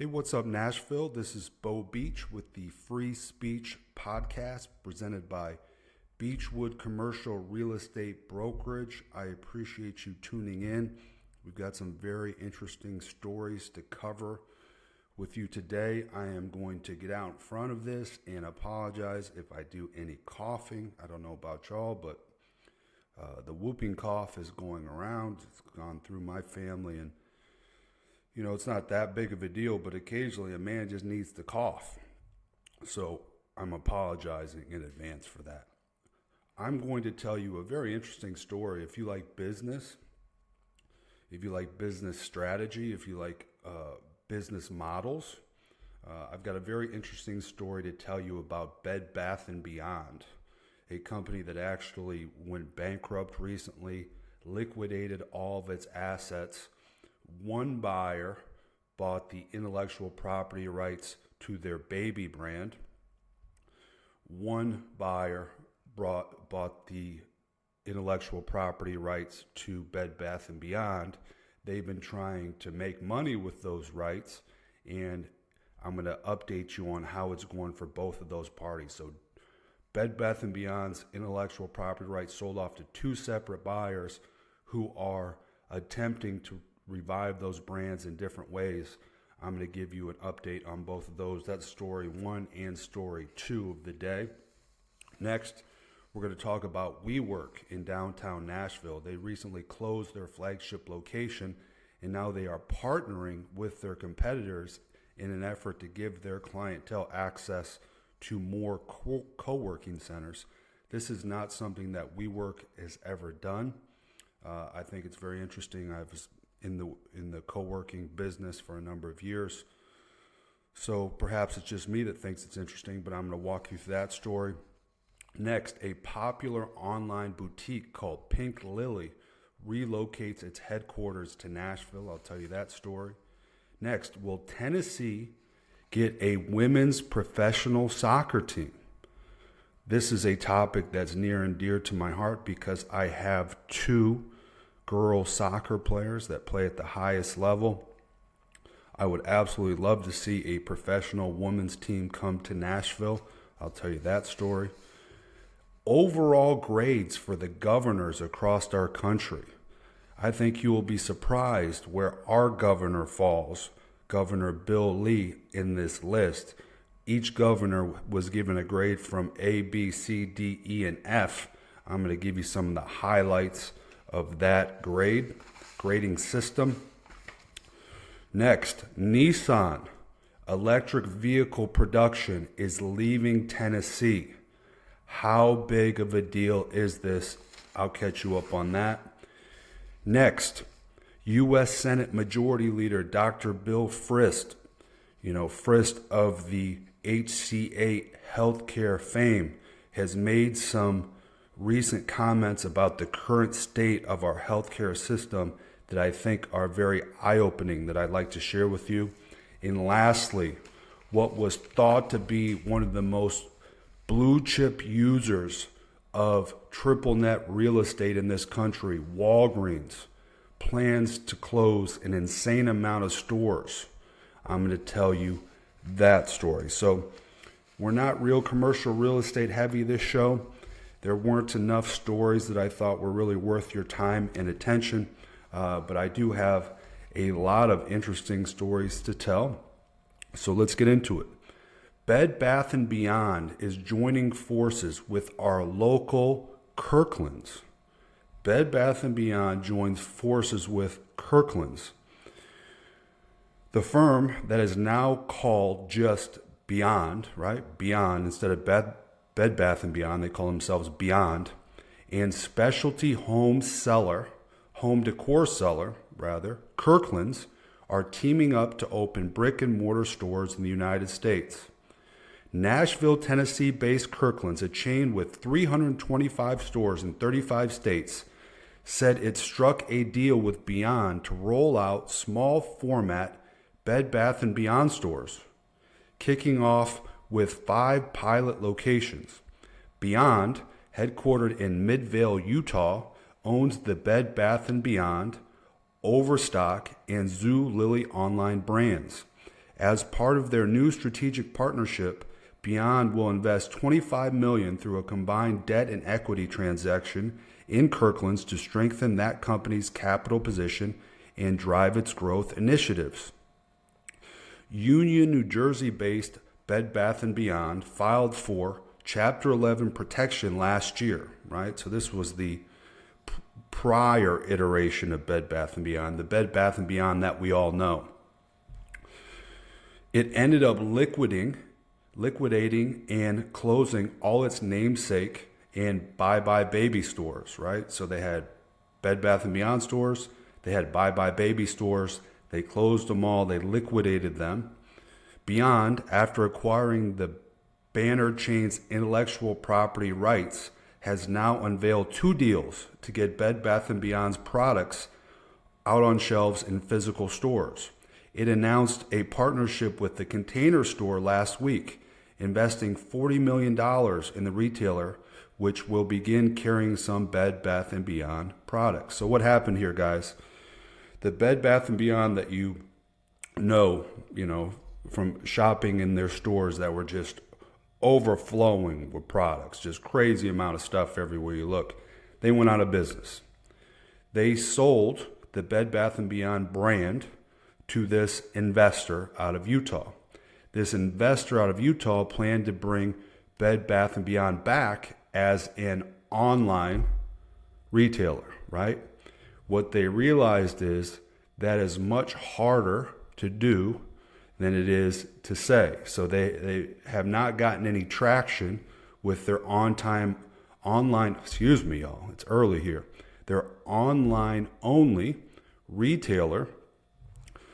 Hey, what's up, Nashville? This is Beau with the Free Speech Podcast presented by Beechwood Commercial Real Estate Brokerage. I appreciate you tuning in. We've got some very interesting stories to cover with you today. I am going to get out in front of this and apologize if I do any coughing. I don't know about y'all, but the whooping cough is going around. It's gone through my family, and you know, it's not that big of a deal, but occasionally a man just needs to cough. So I'm apologizing in advance for that. I'm going to tell you a very interesting story. If you like business, if you like business strategy, if you like business models, I've got a very interesting story to tell you about Bed Bath & Beyond, a company that actually went bankrupt recently, liquidated all of its assets. One buyer bought the intellectual property rights to their baby brand. One buyer bought the intellectual property rights to Bed Bath & Beyond. They've been trying to make money with those rights, and I'm going to update you on how it's going for both of those parties. So Bed Bath & Beyond's intellectual property rights sold off to two separate buyers who are attempting to revive those brands in different ways. I'm going to give you an update on both of those. That's story one and story two of the day. Next, we're going to talk about Wework in downtown Nashville. They recently closed their flagship location, and now they are partnering with their competitors in an effort to give their clientele access to more co-working centers. This is not something that Wework has ever done. I think it's very interesting. I was in the co-working business for a number of years, so perhaps it's just me that thinks it's interesting, but I'm going to walk you through that story. Next, a popular online boutique called Pink Lily relocates its headquarters to Nashville. I'll tell you that story. Next, will Tennessee get a women's professional soccer team? This is a topic that's near and dear to my heart because I have two girl soccer players that play at the highest level. I would absolutely love to see a professional women's team come to Nashville. I'll tell you that story. Overall grades for the governors across our country. I think you will be surprised where our governor falls, Governor Bill Lee, in this list. Each governor was given a grade from A, B, C, D, E, and F. I'm going to give you some of the highlights of that grading system. Next, Nissan electric vehicle production is leaving Tennessee. How big of a deal is this? I'll catch you up on that. Next, U.S. Senate Majority Leader Dr. Bill Frist, Frist of the HCA healthcare fame, has made some recent comments about the current state of our healthcare system that I think are very eye-opening that I'd like to share with you. And lastly, what was thought to be one of the most blue chip users of triple net real estate in this country, Walgreens, plans to close an insane amount of stores. I'm going to tell you that story. So we're not real commercial real estate heavy this show. There weren't enough stories that I thought were really worth your time and attention, but I do have a lot of interesting stories to tell. So let's get into it. Bed Bath & Beyond is joining forces with our local Kirkland's. Bed Bath & Beyond joins forces with Kirkland's. The firm that is now called just Beyond, right? Beyond, instead of Bed Bath & Beyond, they call themselves Beyond, and specialty home decor seller, Kirkland's, are teaming up to open brick and mortar stores in the United States. Nashville, Tennessee-based Kirkland's, a chain with 325 stores in 35 states, said it struck a deal with Beyond to roll out small format Bed Bath & Beyond stores, kicking off with 5 pilot locations. Beyond, headquartered in Midvale, Utah, owns the Bed Bath & Beyond, Overstock, and Zoo Lily online brands. As part of their new strategic partnership, Beyond will invest $25 million through a combined debt and equity transaction in Kirkland's to strengthen that company's capital position and drive its growth initiatives. Union, New Jersey-based Bed Bath & Beyond filed for Chapter 11 protection last year, right? So this was the prior iteration of Bed Bath & Beyond, the Bed Bath & Beyond that we all know. It ended up liquidating and closing all its namesake and Bye Bye Baby stores, right? So they had Bed Bath & Beyond stores, they had Bye Bye Baby stores, they closed them all, they liquidated them. Beyond, after acquiring the banner chain's intellectual property rights, has now unveiled 2 deals to get Bed Bath & Beyond's products out on shelves in physical stores. It announced a partnership with the Container Store last week, investing $40 million in the retailer, which will begin carrying some Bed Bath & Beyond products. So what happened here, guys? The Bed Bath & Beyond that you know from shopping in their stores that were just overflowing with products, just crazy amount of stuff everywhere you look, they went out of business. They sold the Bed Bath & Beyond brand to this investor out of Utah. This investor out of Utah planned to bring Bed Bath & Beyond back as an online retailer, right? What they realized is that is much harder to do than it is to say. So they have not gotten any traction with their online, excuse me, y'all, it's early here, their online only retailer.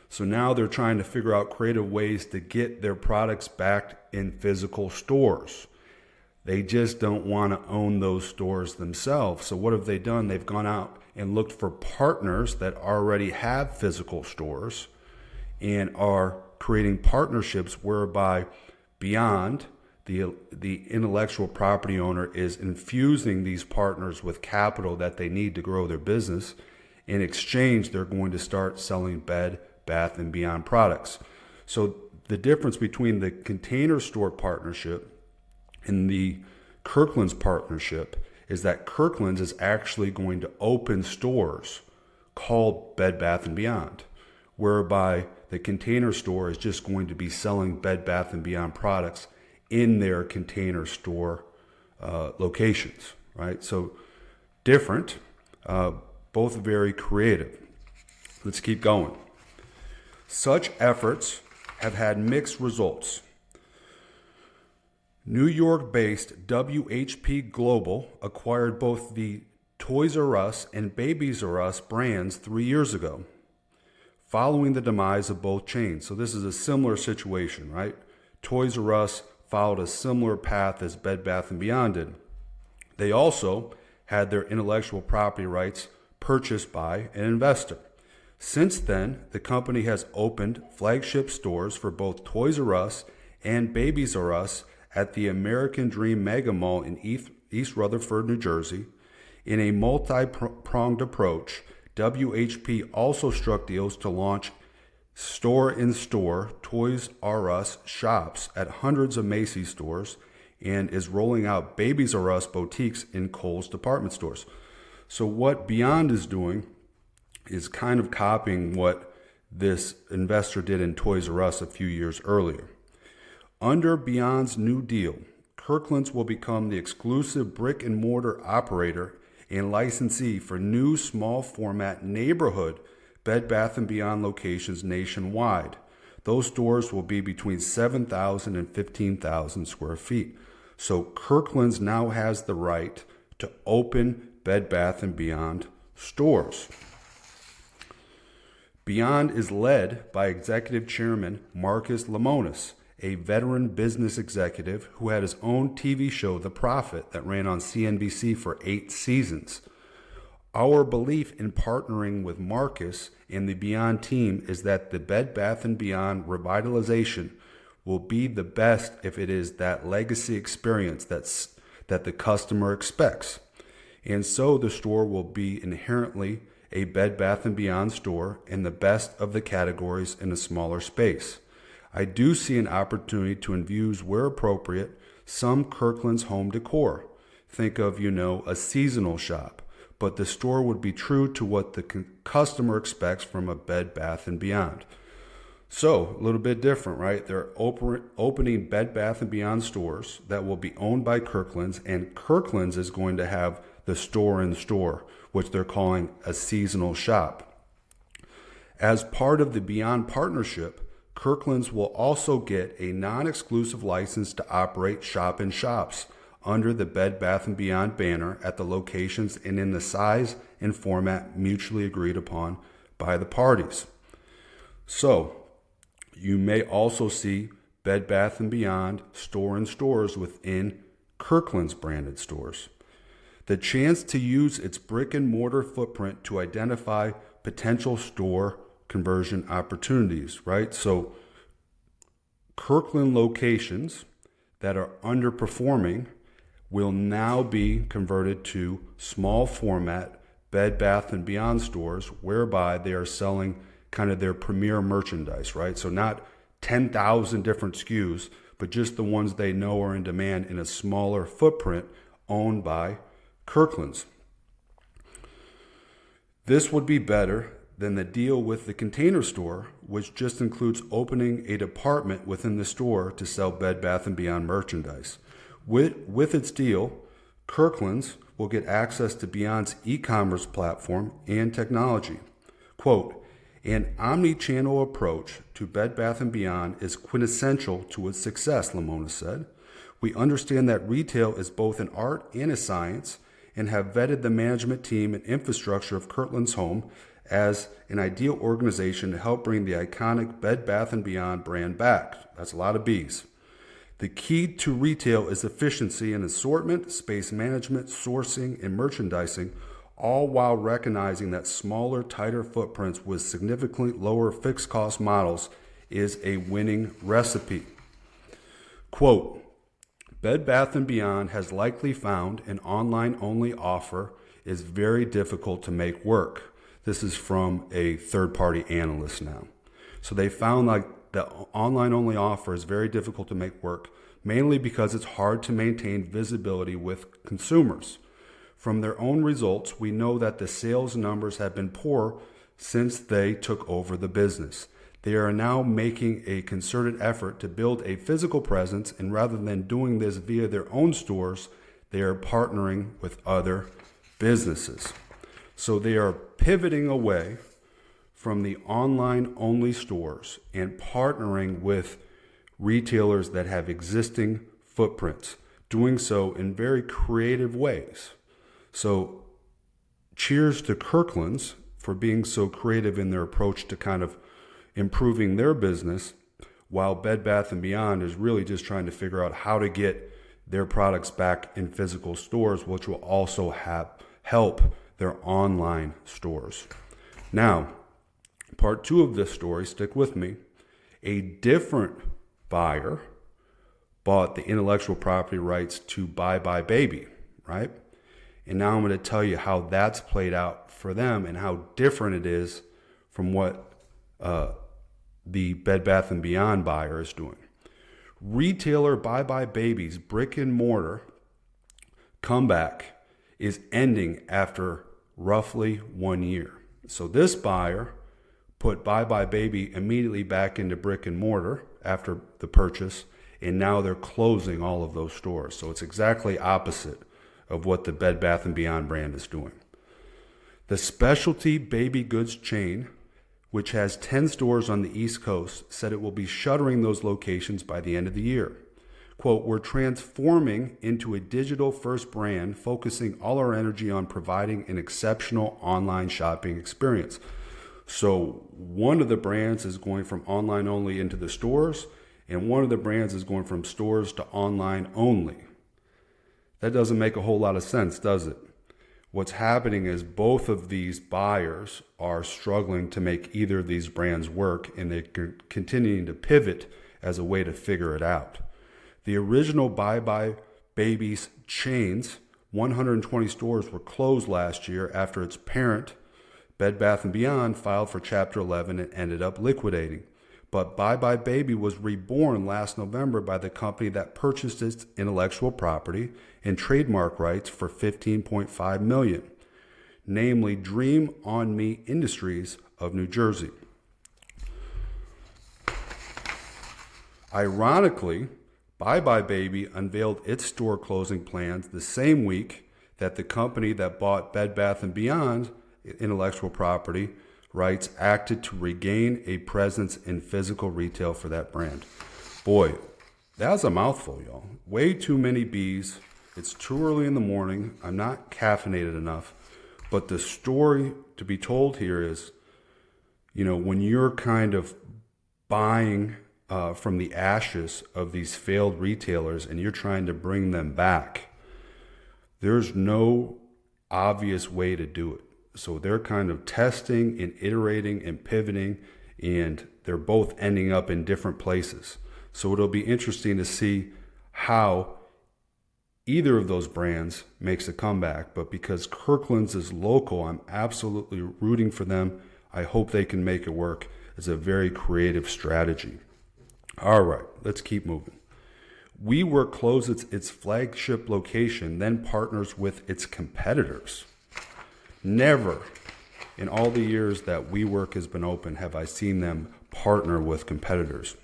So now they're trying to figure out creative ways to get their products back in physical stores. They just don't want to own those stores themselves. So what have they done? They've gone out and looked for partners that already have physical stores and are creating partnerships whereby Beyond, the intellectual property owner, is infusing these partners with capital that they need to grow their business. In exchange, they're going to start selling Bed Bath & Beyond products. So the difference between the Container Store partnership and the Kirkland's partnership is that Kirkland's is actually going to open stores called Bed Bath & Beyond, whereby the Container Store is just going to be selling Bed Bath & Beyond products in their Container Store locations, right? So different, both very creative. Let's keep going. Such efforts have had mixed results. New York-based WHP Global acquired both the Toys R Us and Babies R Us brands 3 years ago, following the demise of both chains. So this is a similar situation, right? Toys R Us followed a similar path as Bed Bath & Beyond did. They also had their intellectual property rights purchased by an investor. Since then, the company has opened flagship stores for both Toys R Us and Babies R Us at the American Dream Mega Mall in East Rutherford, New Jersey. In a multi-pronged approach, WHP also struck deals to launch store-in-store Toys R Us shops at hundreds of Macy's stores and is rolling out Babies R Us boutiques in Kohl's department stores. So what Beyond is doing is kind of copying what this investor did in Toys R Us a few years earlier. Under Beyond's new deal, Kirkland's will become the exclusive brick and mortar operator and licensee for new small format neighborhood Bed Bath & Beyond locations nationwide. Those stores will be between 7,000 and 15,000 square feet. So Kirkland's now has the right to open Bed Bath & Beyond stores. Beyond is led by Executive Chairman Marcus Lemonis, a veteran business executive who had his own TV show, The Profit, that ran on CNBC for 8 seasons. Our belief in partnering with Marcus and the Beyond team is that the Bed Bath & Beyond revitalization will be the best if it is that legacy experience that the customer expects. And so the store will be inherently a Bed Bath & Beyond store in the best of the categories in a smaller space. I do see an opportunity to infuse, where appropriate, some Kirkland's home decor. Think of, a seasonal shop, but the store would be true to what the customer expects from a Bed Bath & Beyond. So, a little bit different, right? They're opening Bed Bath & Beyond stores that will be owned by Kirkland's, and Kirkland's is going to have the store-in-store, which they're calling a seasonal shop. As part of the Beyond partnership, Kirkland's will also get a non-exclusive license to operate shop-in-shops under the Bed Bath & Beyond banner at the locations and in the size and format mutually agreed upon by the parties. So, you may also see Bed Bath & Beyond store-in-stores within Kirkland's branded stores. The chance to use its brick-and-mortar footprint to identify potential store conversion opportunities, right? So Kirkland locations that are underperforming will now be converted to small format Bed Bath & Beyond stores, whereby they are selling kind of their premier merchandise, right? So not 10,000 different SKUs, but just the ones they know are in demand in a smaller footprint owned by Kirkland's. This would be better than the deal with the Container Store, which just includes opening a department within the store to sell Bed Bath & Beyond merchandise. With its deal, Kirkland's will get access to Beyond's e-commerce platform and technology. Quote, an omni-channel approach to Bed Bath & Beyond is quintessential to its success, Lamona said. We understand that retail is both an art and a science and have vetted the management team and infrastructure of Kirkland's Home as an ideal organization to help bring the iconic Bed Bath & Beyond brand back. That's a lot of B's. The key to retail is efficiency in assortment, space management, sourcing, and merchandising, all while recognizing that smaller, tighter footprints with significantly lower fixed cost models is a winning recipe. Quote, Bed Bath & Beyond has likely found an online-only offer is very difficult to make work. This is from a third-party analyst now. So they found like the online-only offer is very difficult to make work, mainly because it's hard to maintain visibility with consumers. From their own results, we know that the sales numbers have been poor since they took over the business. They are now making a concerted effort to build a physical presence, and rather than doing this via their own stores, they are partnering with other businesses. So they are pivoting away from the online-only stores and partnering with retailers that have existing footprints, doing so in very creative ways. So cheers to Kirkland's for being so creative in their approach to kind of improving their business, while Bed Bath & Beyond is really just trying to figure out how to get their products back in physical stores, which will also help their online stores. Now, part 2 of this story, stick with me. A different buyer bought the intellectual property rights to Bye Bye Baby, right? And now I'm going to tell you how that's played out for them and how different it is from what the Bed Bath & Beyond buyer is doing. Retailer Bye Bye Baby's brick and mortar comeback is ending after roughly 1 year. So this buyer put Bye Bye Baby immediately back into brick and mortar after the purchase, and now they're closing all of those stores. So it's exactly opposite of what the Bed Bath & Beyond brand is doing. The specialty baby goods chain, which has 10 stores on the East Coast, said it will be shuttering those locations by the end of the year. Quote, we're transforming into a digital-first brand, focusing all our energy on providing an exceptional online shopping experience. So one of the brands is going from online only into the stores, and one of the brands is going from stores to online only. That doesn't make a whole lot of sense, does it? What's happening is both of these buyers are struggling to make either of these brands work, and they're continuing to pivot as a way to figure it out. The original Bye Bye Babies chains, 120 stores, were closed last year after its parent, Bed Bath & Beyond, filed for Chapter 11 and ended up liquidating. but Bye Bye Baby was reborn last November by the company that purchased its intellectual property and trademark rights for $15.5 million, namely Dream On Me Industries of New Jersey. Ironically, Bye Bye Baby unveiled its store closing plans the same week that the company that bought Bed Bath & Beyond intellectual property rights acted to regain a presence in physical retail for that brand. Boy, that was a mouthful, y'all. Way too many B's. It's too early in the morning. I'm not caffeinated enough. But the story to be told here is, when you're kind of buying from the ashes of these failed retailers and you're trying to bring them back, there's no obvious way to do it. So they're kind of testing and iterating and pivoting, and they're both ending up in different places. So it'll be interesting to see how either of those brands makes a comeback. But because Kirkland's is local, I'm absolutely rooting for them. I hope they can make it work. It's a very creative strategy. All right, let's keep moving. Wework closes its flagship location, then partners with its competitors. Never in all the years that Wework has been open have I seen them partner with competitors.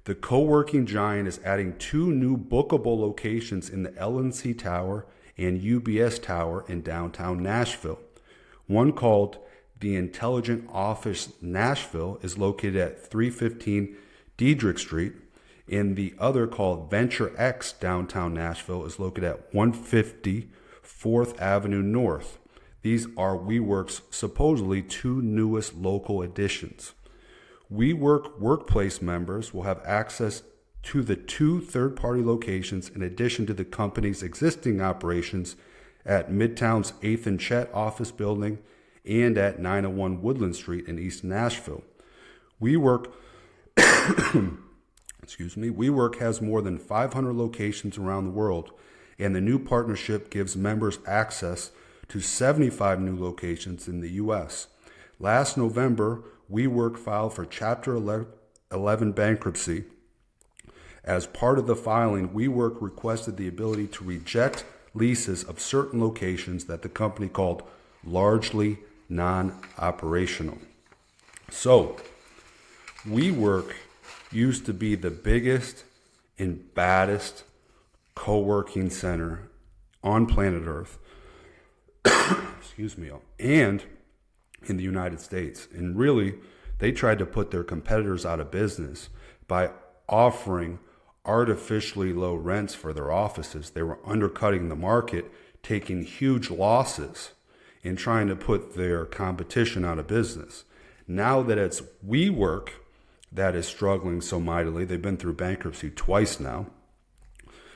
The co-working giant is adding 2 new bookable locations in the LNC Tower and UBS Tower in downtown Nashville. One called the Intelligent Office Nashville is located at 315 Diedrich Street, and the other called Venture X downtown Nashville is located at 150 4th Avenue North. These are Wework's supposedly 2 newest local additions. Wework Workplace members will have access to the 2 third-party locations in addition to the company's existing operations at Midtown's 8th and Chet office building and at 901 Woodland Street in East Nashville. Wework Wework has more than 500 locations around the world, and the new partnership gives members access to 75 new locations in the U.S. Last November, Wework filed for Chapter 11 bankruptcy. As part of the filing, Wework requested the ability to reject leases of certain locations that the company called largely non-operational. So, Wework used to be the biggest and baddest co-working center on planet Earth. And in the United States. And really, they tried to put their competitors out of business by offering artificially low rents for their offices. They were undercutting the market, taking huge losses, and trying to put their competition out of business. Now that it's Wework that is struggling so mightily, they've been through bankruptcy twice now.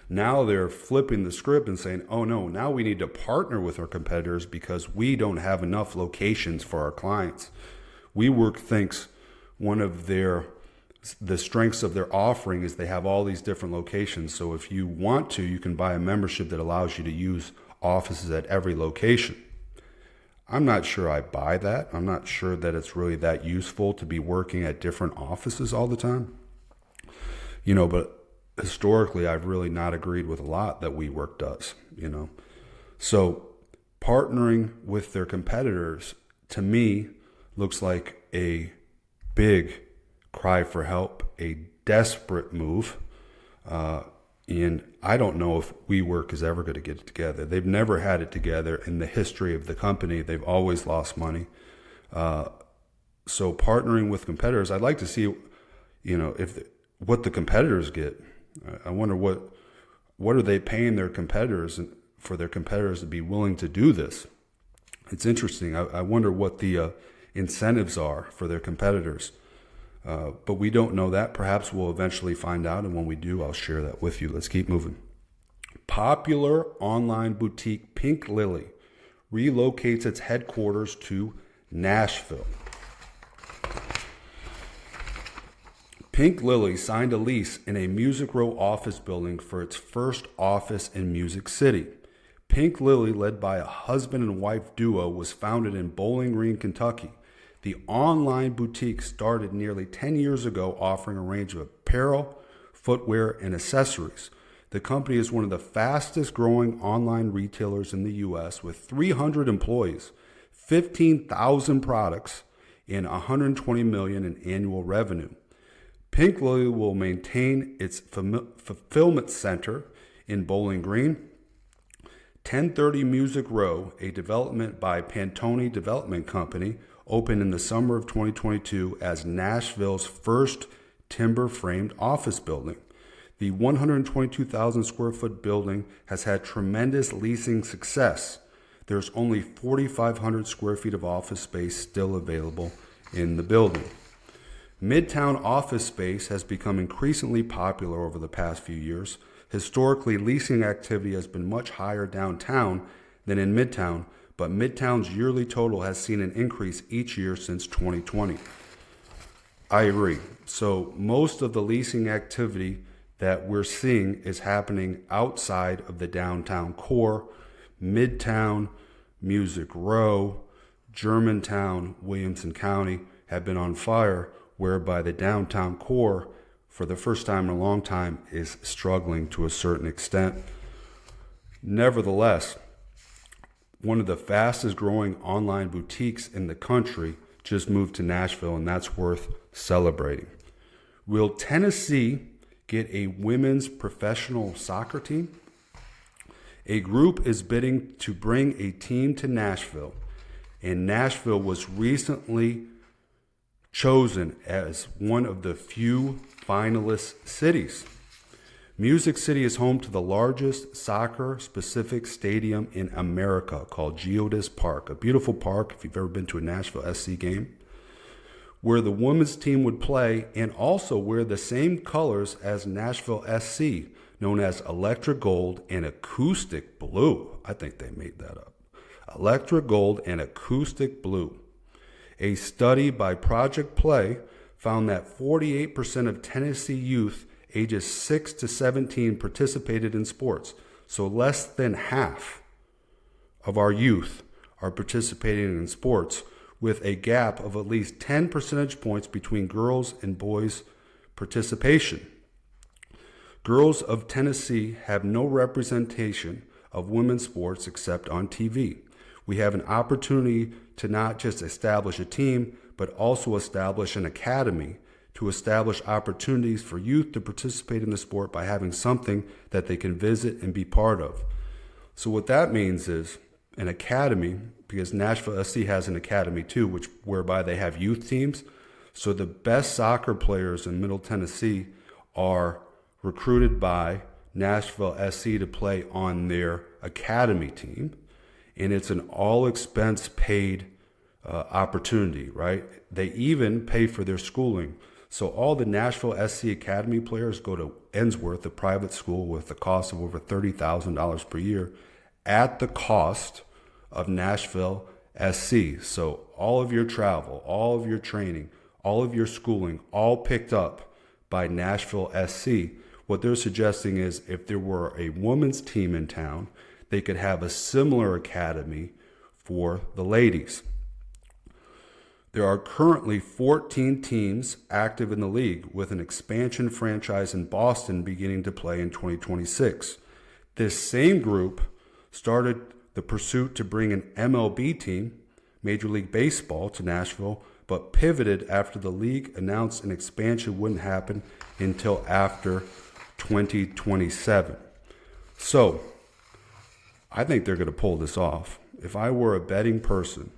Now they're flipping the script and saying, oh no, now we need to partner with our competitors because we don't have enough locations for our clients. Wework thinks one of the strengths of their offering is they have all these different locations. So if you want to, you can buy a membership that allows you to use offices at every location. I'm not sure I buy that. I'm not sure that it's really that useful to be working at different offices all the time. But historically, I've really not agreed with a lot that Wework does, So partnering with their competitors, to me, looks like a big cry for help, a desperate move. And I don't know if Wework is ever going to get it together. They've never had it together in the history of the company. They've always lost money. So partnering with competitors, I'd like to see, what the competitors get. I wonder what are they paying their competitors for their competitors to be willing to do this. It's interesting. I wonder what the incentives are for their competitors. But we don't know that. Perhaps we'll eventually find out. And when we do, I'll share that with you. Let's keep moving. Popular online boutique Pink Lily relocates its headquarters to Nashville. Pink Lily signed a lease in a Music Row office building for its first office in Music City. Pink Lily, led by a husband and wife duo, was founded in Bowling Green, Kentucky. The online boutique started nearly 10 years ago, offering a range of apparel, footwear, and accessories. The company is one of the fastest growing online retailers in the U.S. with 300 employees, 15,000 products, and $120 million in annual revenue. Pink Lily will maintain its fulfillment center in Bowling Green. 1030 Music Row, a development by Pantone Development Company, opened in the summer of 2022 as Nashville's first timber-framed office building. The 122,000 square foot building has had tremendous leasing success. There's only 4,500 square feet of office space still available in the building. Midtown office space has become increasingly popular over the past few years. Historically, leasing activity has been much higher downtown than in Midtown, but Midtown's yearly total has seen an increase each year since 2020. I agree. So most of the leasing activity that we're seeing is happening outside of the downtown core. Midtown, Music Row, Germantown, Williamson County have been on fire, whereby the downtown core, for the first time in a long time, is struggling to a certain extent. Nevertheless, one of the fastest growing online boutiques in the country just moved to Nashville, and that's worth celebrating. Will Tennessee get a women's professional soccer team? A group is bidding to bring a team to Nashville, and Nashville was recently chosen as one of the few finalist cities. Music City is home to the largest soccer-specific stadium in America called Geodis Park, a beautiful park if you've ever been to a Nashville SC game, where the women's team would play and also wear the same colors as Nashville SC, known as electric gold and acoustic blue. I think they made that up. Electric gold and acoustic blue. A study by Project Play found that 48% of Tennessee youth ages 6 to 17 participated in sports. So less than half of our youth are participating in sports, with a gap of at least 10 percentage points between girls and boys' participation. Girls of Tennessee have no representation of women's sports except on TV. We have an opportunity to not just establish a team, but also establish an academy to establish opportunities for youth to participate in the sport by having something that they can visit and be part of. So what that means is an academy, because Nashville SC has an academy too, whereby they have youth teams. So the best soccer players in Middle Tennessee are recruited by Nashville SC to play on their academy team. And it's an all expense paid opportunity, right? They even pay for their schooling. So all the Nashville SC Academy players go to Ensworth, a private school with a cost of over $30,000 per year at the cost of Nashville SC. So all of your travel, all of your training, all of your schooling, all picked up by Nashville SC. What they're suggesting is if there were a women's team in town, they could have a similar academy for the ladies. There are currently 14 teams active in the league, with an expansion franchise in Boston beginning to play in 2026. This same group started the pursuit to bring an MLB team, Major League Baseball, to Nashville, but pivoted after the league announced an expansion wouldn't happen until after 2027. So, I think they're going to pull this off. If I were a betting person,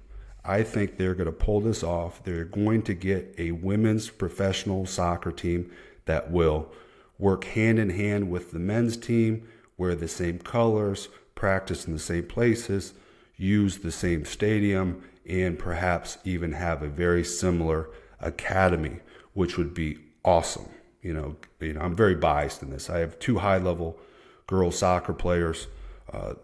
I think they're going to pull this off. They're going to get a women's professional soccer team that will work hand in hand with the men's team, wear the same colors, practice in the same places, use the same stadium, and perhaps even have a very similar academy, which would be awesome. You know, I'm very biased in this. I have 2 high-level girls soccer players.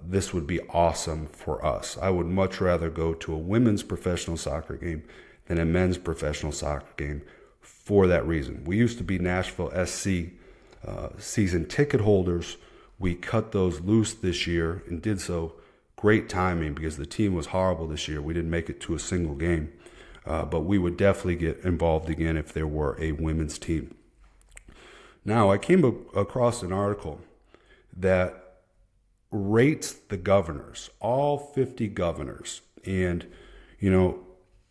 This would be awesome for us. I would much rather go to a women's professional soccer game than a men's professional soccer game for that reason. We used to be Nashville SC season ticket holders. We cut those loose this year and did so. Great timing, because the team was horrible this year. We didn't make it to a single game. But we would definitely get involved again if there were a women's team. Now, I came across an article that rates the governors, all 50 governors. And,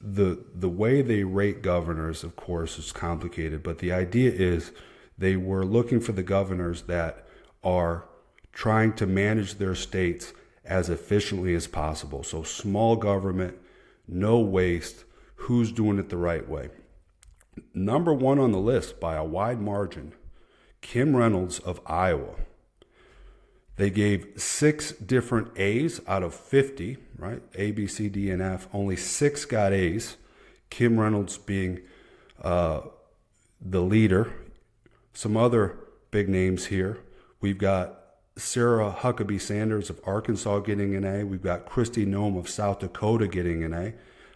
the way they rate governors, of course, is complicated. But the idea is they were looking for the governors that are trying to manage their states as efficiently as possible. So small government, no waste, who's doing it the right way. Number one on the list by a wide margin, Kim Reynolds of Iowa. They gave 6 different A's out of 50, right? A, B, C, D, and F. Only 6 got A's. Kim Reynolds being the leader. Some other big names here. We've got Sarah Huckabee Sanders of Arkansas getting an A. We've got Kristi Noem of South Dakota getting an A.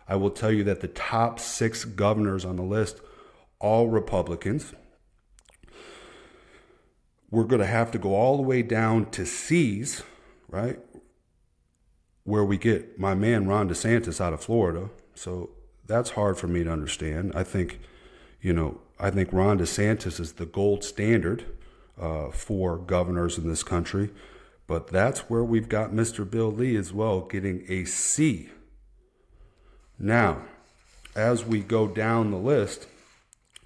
I will tell you that the top 6 governors on the list, all Republicans. We're going to have to go all the way down to C's, right? Where we get my man Ron DeSantis out of Florida. So that's hard for me to understand. I think Ron DeSantis is the gold standard for governors in this country. But that's where we've got Mr. Bill Lee as well, getting a C. Now, as we go down the list,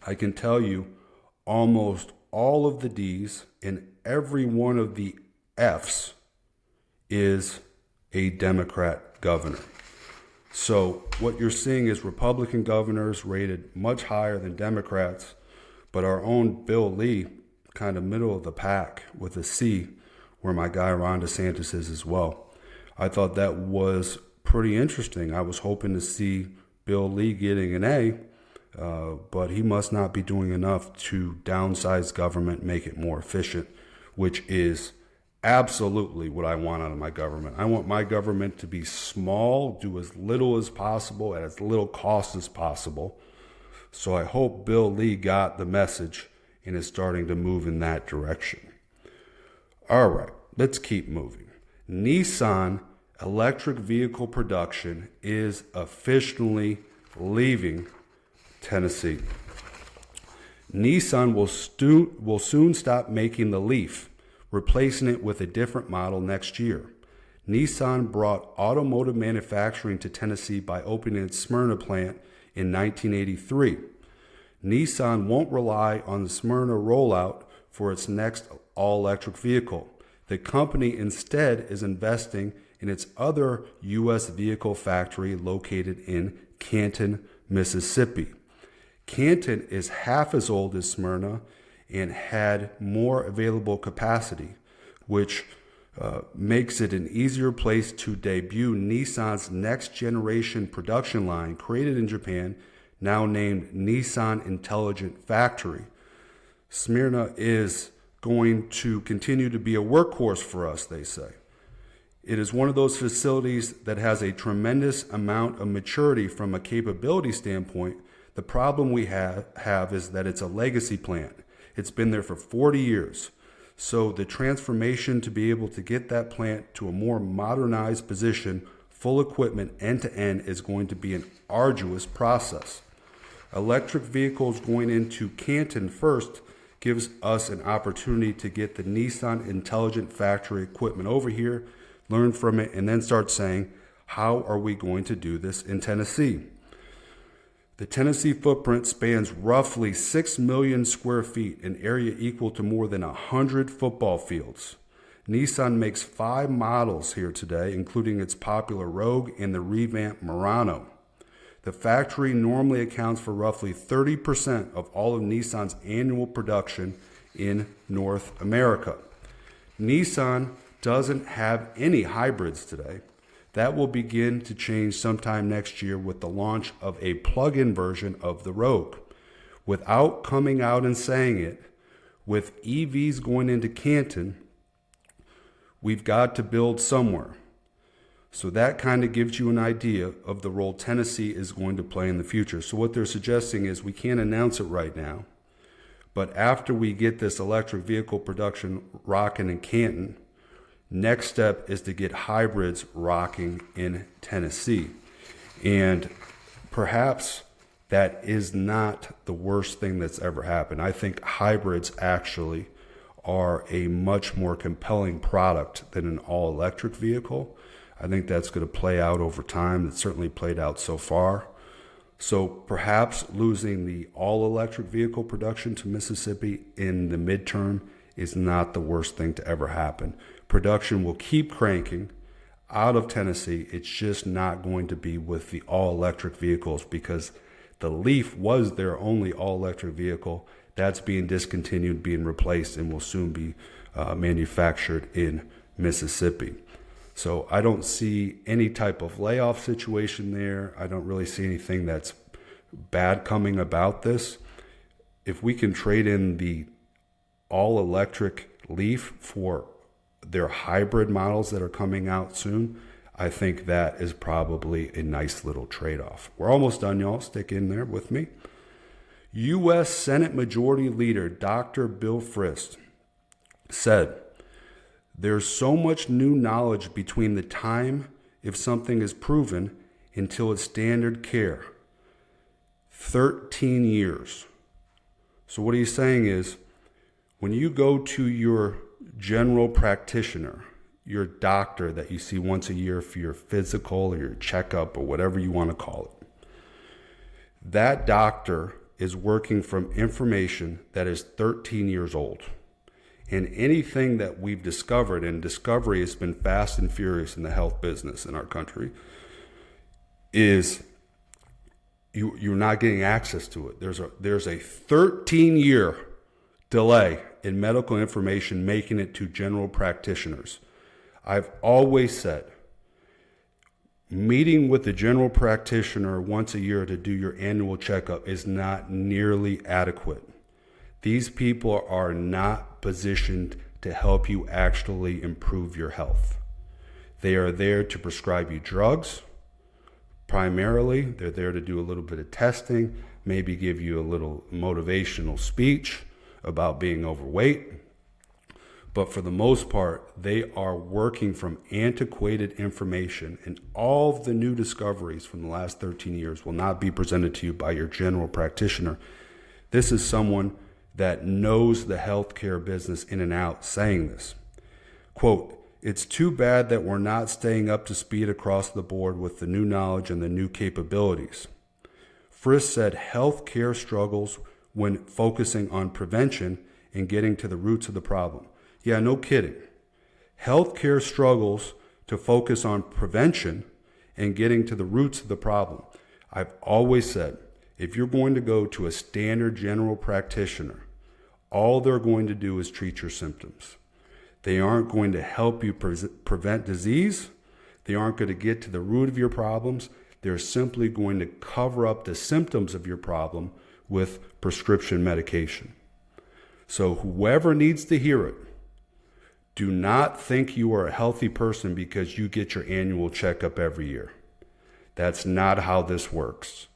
I can tell you almost all of the D's and every one of the F's is a Democrat governor. So what you're seeing is Republican governors rated much higher than Democrats, but our own Bill Lee, kind of middle of the pack with a C, where my guy Ron DeSantis is as well. I thought that was pretty interesting. I was hoping to see Bill Lee getting an A, but he must not be doing enough to downsize government, make it more efficient, which is absolutely what I want out of my government. I want my government to be small, do as little as possible, at as little cost as possible. So I hope Bill Lee got the message and is starting to move in that direction. All right, let's keep moving. Nissan electric vehicle production is officially leaving Tennessee. Nissan will soon stop making the Leaf, replacing it with a different model next year. Nissan brought automotive manufacturing to Tennessee by opening its Smyrna plant in 1983. Nissan won't rely on the Smyrna rollout for its next all-electric vehicle. The company instead is investing in its other U.S. vehicle factory located in Canton, Mississippi. Canton is half as old as Smyrna and had more available capacity, which makes it an easier place to debut Nissan's next generation production line created in Japan, now named Nissan Intelligent Factory. Smyrna is going to continue to be a workhorse for us, they say. It is one of those facilities that has a tremendous amount of maturity from a capability standpoint. The problem we have is that it's a legacy plant. It's been there for 40 years. So the transformation to be able to get that plant to a more modernized position, full equipment, end to end, is going to be an arduous process. Electric vehicles going into Canton first gives us an opportunity to get the Nissan Intelligent Factory equipment over here, learn from it, and then start saying, how are we going to do this in Tennessee? The Tennessee footprint spans roughly 6 million square feet, an area equal to more than 100 football fields. Nissan makes 5 models here today, including its popular Rogue and the revamped Murano. The factory normally accounts for roughly 30% of all of Nissan's annual production in North America. Nissan doesn't have any hybrids today. That will begin to change sometime next year with the launch of a plug-in version of the Rogue. Without coming out and saying it, with EVs going into Canton, we've got to build somewhere. So that kind of gives you an idea of the role Tennessee is going to play in the future. So what they're suggesting is we can't announce it right now, but after we get this electric vehicle production rocking in Canton, next step is to get hybrids rocking in Tennessee. And perhaps that is not the worst thing that's ever happened. I think hybrids actually are a much more compelling product than an all-electric vehicle. I think that's going to play out over time. It's certainly played out so far. So perhaps losing the all-electric vehicle production to Mississippi in the midterm is not the worst thing to ever happen. Production will keep cranking out of Tennessee. It's just not going to be with the all-electric vehicles, because the Leaf was their only all-electric vehicle. That's being discontinued, being replaced, and will soon be manufactured in Mississippi. So I don't see any type of layoff situation there. I don't really see anything that's bad coming about this. If we can trade in the all-electric Leaf for their hybrid models that are coming out soon, I think that is probably a nice little trade-off. We're almost done, y'all. Stick in there with me. U.S. Senate Majority Leader Dr. Bill Frist said, "There's so much new knowledge between the time if something is proven until it's standard care. 13 years. So what he's saying is, when you go to your general practitioner, your doctor that you see once a year for your physical or your checkup or whatever you want to call it, that doctor is working from information that is 13 years old. And anything that we've discovered, and discovery has been fast and furious in the health business in our country, is you're not getting access to it. There's a 13-year delay in medical information making it to general practitioners. I've always said, meeting with the general practitioner once a year to do your annual checkup is not nearly adequate. These people are not positioned to help you actually improve your health. They are there to prescribe you drugs. Primarily, they're there to do a little bit of testing, maybe give you a little motivational speech about being overweight. But for the most part, they are working from antiquated information, and all of the new discoveries from the last 13 years will not be presented to you by your general practitioner. This is someone that knows the healthcare business in and out saying this. Quote, "It's too bad that we're not staying up to speed across the board with the new knowledge and the new capabilities." Frist said healthcare struggles when focusing on prevention and getting to the roots of the problem. Yeah, no kidding. Healthcare struggles to focus on prevention and getting to the roots of the problem. I've always said, if you're going to go to a standard general practitioner, all they're going to do is treat your symptoms. They aren't going to help you prevent disease. They aren't going to get to the root of your problems. They're simply going to cover up the symptoms of your problem with prescription medication. So whoever needs to hear it, do not think you are a healthy person because you get your annual checkup every year. That's not how this works.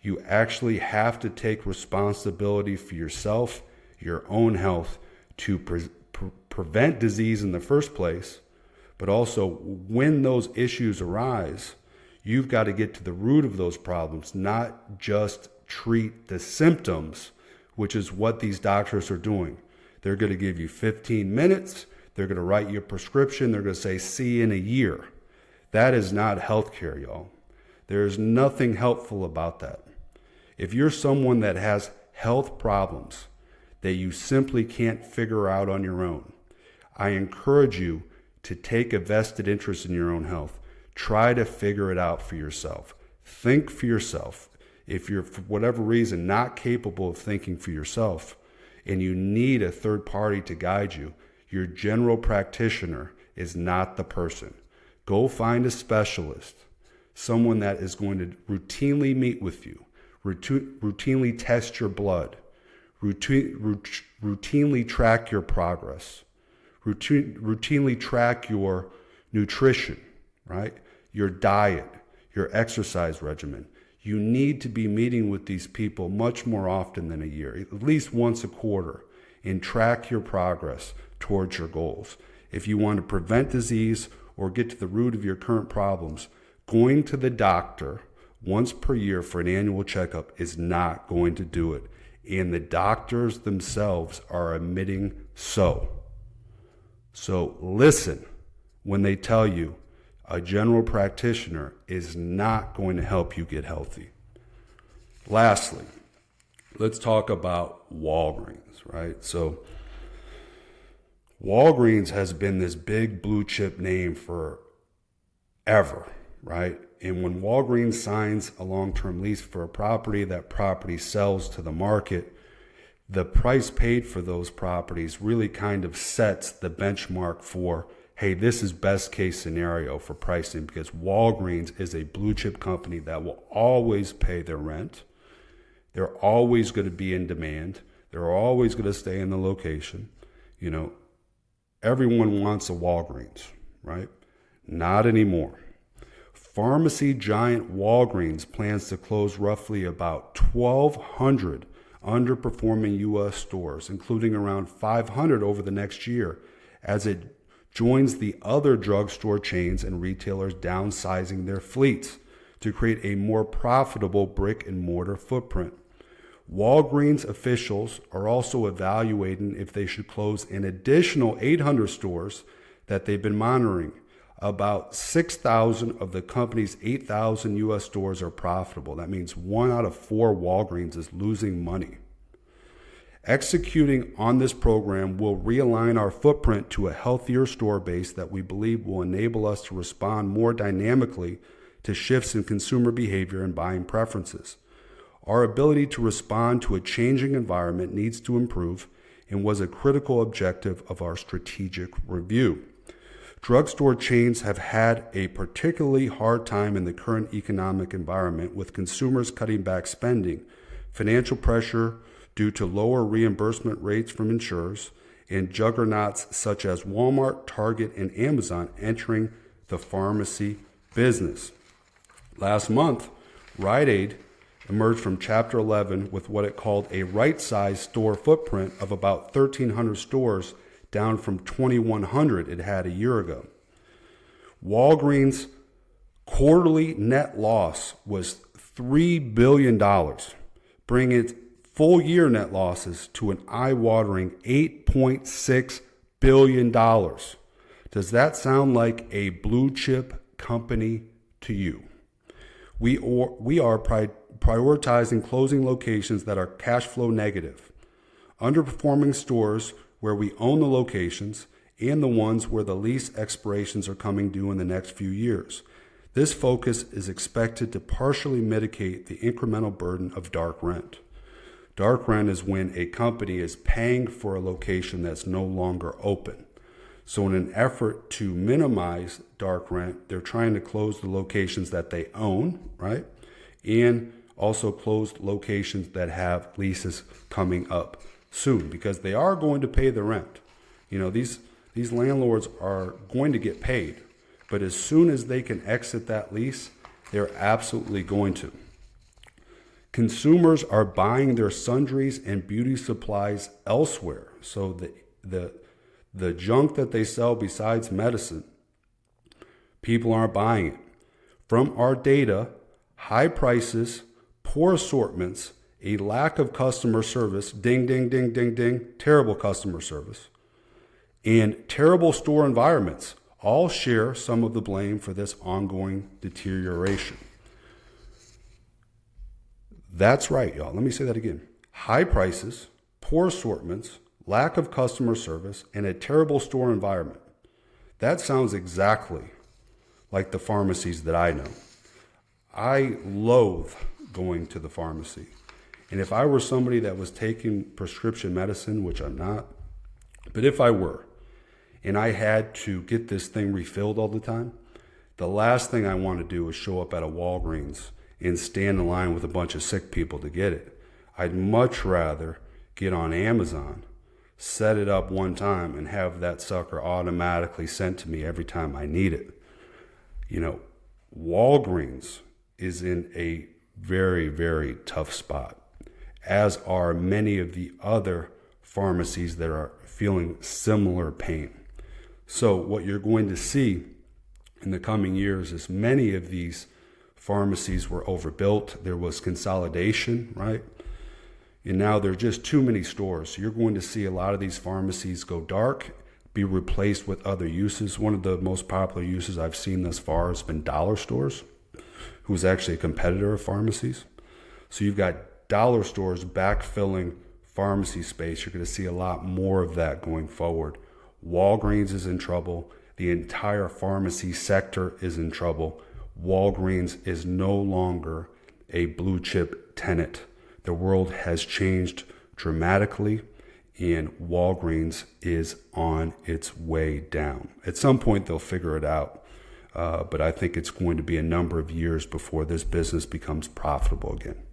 You actually have to take responsibility for yourself, your own health, to prevent disease in the first place, but also when those issues arise, you've got to get to the root of those problems, not just treat the symptoms, which is what these doctors are doing. They're going to give you 15 minutes. They're going to write you a prescription. They're going to say, see you in a year. That is not healthcare, y'all. There's nothing helpful about that. If you're someone that has health problems that you simply can't figure out on your own, I encourage you to take a vested interest in your own health. Try to figure it out for yourself. Think for yourself. If you're, for whatever reason, not capable of thinking for yourself and you need a third party to guide you, your general practitioner is not the person. Go find a specialist, someone that is going to routinely meet with you, routinely test your blood, routinely track your progress, routinely track your nutrition, right? Your diet, your exercise regimen. You need to be meeting with these people much more often than a year, at least once a quarter, and track your progress towards your goals. If you want to prevent disease or get to the root of your current problems, going to the doctor once per year for an annual checkup is not going to do it. And the doctors themselves are admitting so. So listen when they tell you a general practitioner is not going to help you get healthy. Lastly, let's talk about Walgreens, right? So Walgreens has been this big blue chip name forever, right? And when Walgreens signs a long-term lease for a property, that property sells to the market, the price paid for those properties really kind of sets the benchmark for, hey, this is best case scenario for pricing, because Walgreens is a blue chip company that will always pay their rent. They're always going to be in demand. They're always going to stay in the location. You know, everyone wants a Walgreens, right? Not anymore. Pharmacy giant Walgreens plans to close roughly about 1,200 underperforming U.S. stores, including around 500 over the next year, as it joins the other drugstore chains and retailers downsizing their fleets to create a more profitable brick and mortar footprint. Walgreens officials are also evaluating if they should close an additional 800 stores that they've been monitoring. About 6,000 of the company's 8,000 U.S. stores are profitable. That means 1 out of 4 Walgreens is losing money. Executing on this program will realign our footprint to a healthier store base that we believe will enable us to respond more dynamically to shifts in consumer behavior and buying preferences. Our ability to respond to a changing environment needs to improve and was a critical objective of our strategic review. Drugstore chains have had a particularly hard time in the current economic environment, with consumers cutting back spending, financial pressure due to lower reimbursement rates from insurers, and juggernauts such as Walmart, Target, and Amazon entering the pharmacy business. Last month, Rite Aid emerged from Chapter 11 with what it called a right-sized store footprint of about 1,300 stores, down from 2,100 it had a year ago. Walgreens' quarterly net loss was $3 billion, bringing its full-year net losses to an eye-watering $8.6 billion. Does that sound like a blue-chip company to you? We are prioritizing closing locations that are cash flow negative, underperforming stores where we own the locations, and the ones where the lease expirations are coming due in the next few years. This focus is expected to partially mitigate the incremental burden of dark rent. Dark rent is when a company is paying for a location that's no longer open. So in an effort to minimize dark rent, they're trying to close the locations that they own, right? And also close locations that have leases coming up soon, because they are going to pay the rent. You know, these landlords are going to get paid, but as soon as they can exit that lease, they're absolutely going to. Consumers are buying their sundries and beauty supplies elsewhere. So the junk that they sell besides medicine, people aren't buying it. From our data, high prices, poor assortments, a lack of customer service, ding, ding, ding, ding, ding, terrible customer service, and terrible store environments all share some of the blame for this ongoing deterioration. That's right, y'all. Let me say that again. High prices, poor assortments, lack of customer service, and a terrible store environment. That sounds exactly like the pharmacies that I know. I loathe going to the pharmacy. And if I were somebody that was taking prescription medicine, which I'm not, but if I were, and I had to get this thing refilled all the time, the last thing I want to do is show up at a Walgreens and stand in line with a bunch of sick people to get it. I'd much rather get on Amazon, set it up one time, and have that sucker automatically sent to me every time I need it. You know, Walgreens is in a very, very tough spot, as are many of the other pharmacies that are feeling similar pain. So what you're going to see in the coming years is many of these pharmacies were overbuilt. There was consolidation, right? And now there are just too many stores. So you're going to see a lot of these pharmacies go dark, be replaced with other uses. One of the most popular uses I've seen thus far has been dollar stores, who's actually a competitor of pharmacies. So you've got dollar stores backfilling pharmacy space. You're going to see a lot more of that going forward. Walgreens is in trouble. The entire pharmacy sector is in trouble. Walgreens is no longer a blue chip tenant. The world has changed dramatically, and Walgreens is on its way down. At some point, they'll figure it out, but I think it's going to be a number of years before this business becomes profitable again.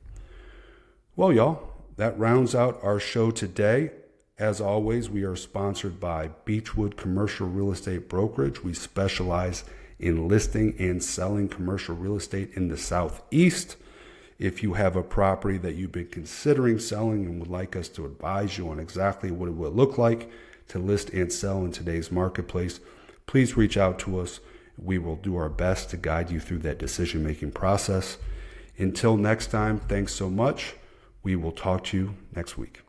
Well, y'all, that rounds out our show today. As always, we are sponsored by Beechwood Commercial Real Estate Brokerage. We specialize in listing and selling commercial real estate in the Southeast. If you have a property that you've been considering selling and would like us to advise you on exactly what it would look like to list and sell in today's marketplace, please reach out to us. We will do our best to guide you through that decision-making process. Until next time, thanks so much. We will talk to you next week.